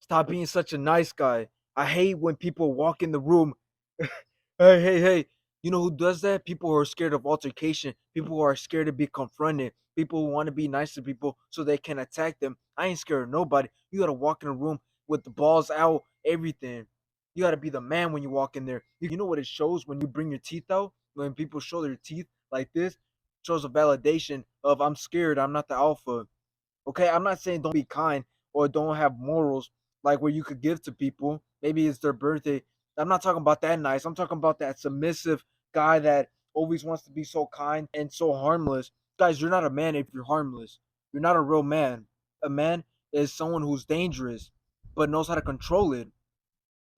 Stop being such a nice guy. I hate when people walk in the room. Hey. You know who does that? People who are scared of altercation. People who are scared to be confronted. People who want to be nice to people so they can attack them. I ain't scared of nobody. You gotta walk in a room with the balls out, everything. You gotta be the man when you walk in there. You know what it shows when you bring your teeth out? When people show their teeth like this, shows a validation of I'm scared, I'm not the alpha. Okay, I'm not saying don't be kind or don't have morals like where you could give to people. Maybe it's their birthday. I'm not talking about that nice. I'm talking about that submissive guy that always wants to be so kind and so harmless. Guys, you're not a man if you're harmless. You're not a real man. A man is someone who's dangerous but knows how to control it.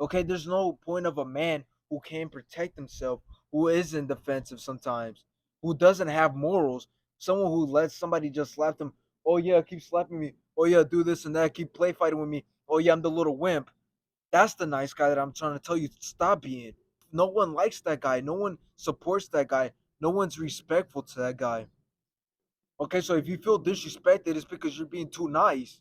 Okay, there's no point of a man who can protect himself, who isn't defensive sometimes, who doesn't have morals, someone who lets somebody just slap them. Oh yeah, keep slapping me. Oh yeah, do this and that. Keep play fighting with me. Oh yeah, I'm the little wimp. That's the nice guy that I'm trying to tell you to stop being. No one likes that guy. No one supports that guy. No one's respectful to that guy. Okay, so if you feel disrespected, it's because you're being too nice.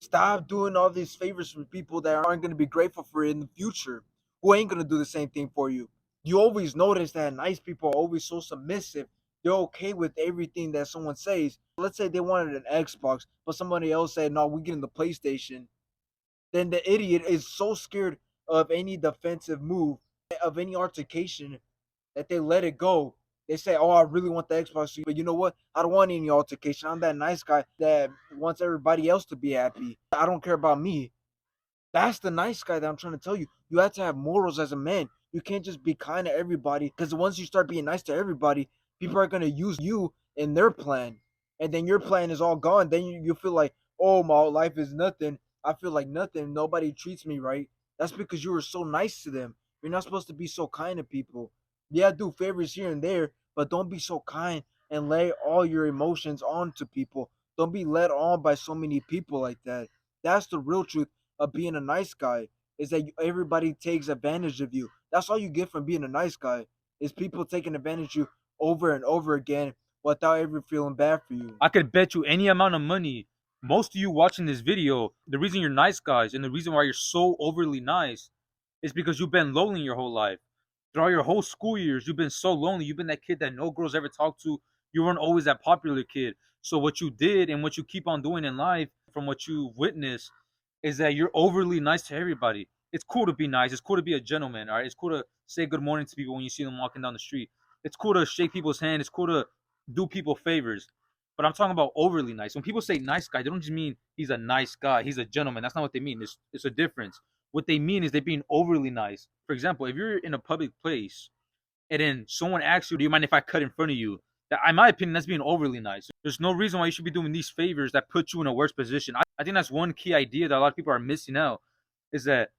Stop doing all these favors for people that aren't going to be grateful for it in the future, who ain't going to do the same thing for you. You always notice that nice people are always so submissive. They're okay with everything that someone says. Let's say they wanted an Xbox, but somebody else said, no, we're getting the PlayStation. Then the idiot is so scared of any defensive move, of any altercation, that they let it go. They say, "Oh, I really want the Xbox," but you know what? I don't want any altercation. I'm that nice guy that wants everybody else to be happy. I don't care about me. That's the nice guy that I'm trying to tell you. You have to have morals as a man. You can't just be kind to everybody because once you start being nice to everybody, people are going to use you in their plan. And then your plan is all gone. Then you feel like, oh, my life is nothing. I feel like nothing. Nobody treats me right. That's because you were so nice to them. You're not supposed to be so kind to people. Yeah, do favors here and there, but don't be so kind and lay all your emotions onto people. Don't be led on by so many people like that. That's the real truth of being a nice guy, is that everybody takes advantage of you. That's all you get from being a nice guy, is people taking advantage of you over and over again without ever feeling bad for you. I could bet you any amount of money. Most of you watching this video, the reason you're nice guys and the reason why you're so overly nice is because you've been lonely your whole life. Throughout your whole school years, you've been so lonely. You've been that kid that no girls ever talked to. You weren't always that popular kid. So what you did and what you keep on doing in life, from what you've witnessed, is that you're overly nice to everybody. It's cool to be nice. It's cool to be a gentleman. All right. It's cool to say good morning to people when you see them walking down the street. It's cool to shake people's hand. It's cool to do people favors. But I'm talking about overly nice. When people say nice guy, they don't just mean he's a nice guy. He's a gentleman. That's not what they mean. It's a difference. What they mean is they're being overly nice. For example, if you're in a public place and then someone asks you, "Do you mind if I cut in front of you?" That, in my opinion, that's being overly nice. There's no reason why you should be doing these favors that put you in a worse position. I think that's one key idea that a lot of people are missing out. Is that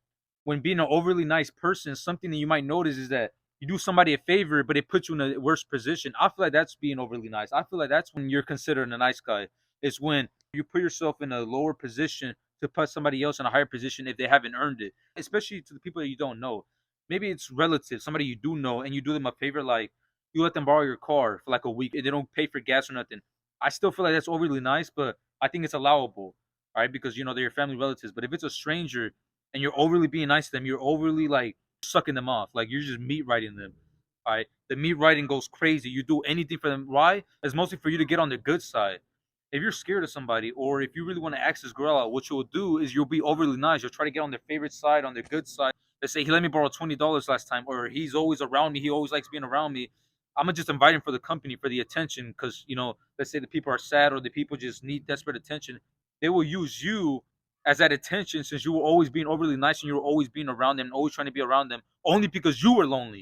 when being an overly nice person, something that you might notice is that you do somebody a favor, but it puts you in a worse position. I feel like that's being overly nice. I feel like that's when you're considered a nice guy. It's when you put yourself in a lower position to put somebody else in a higher position if they haven't earned it, especially to the people that you don't know. Maybe it's relatives, somebody you do know, and you do them a favor, like you let them borrow your car for like a week and they don't pay for gas or nothing. I still feel like that's overly nice, but I think it's allowable, all right? Because they're your family relatives. But if it's a stranger and you're overly being nice to them, you're overly like sucking them off, like you're just meat riding them. All right, the meat riding goes crazy. You do anything for them. Why? It's mostly for you to get on their good side. If you're scared of somebody, or if you really want to ask this girl out, what you'll do is you'll be overly nice. You'll try to get on their favorite side, on their good side. They say he let me borrow $20 last time, or he's always around me. He always likes being around me. I'm gonna just invite him for the company, for the attention, because let's say the people are sad or the people just need desperate attention. They will use you as that attention, since you were always being overly nice and you were always being around them, always trying to be around them, only because you were lonely.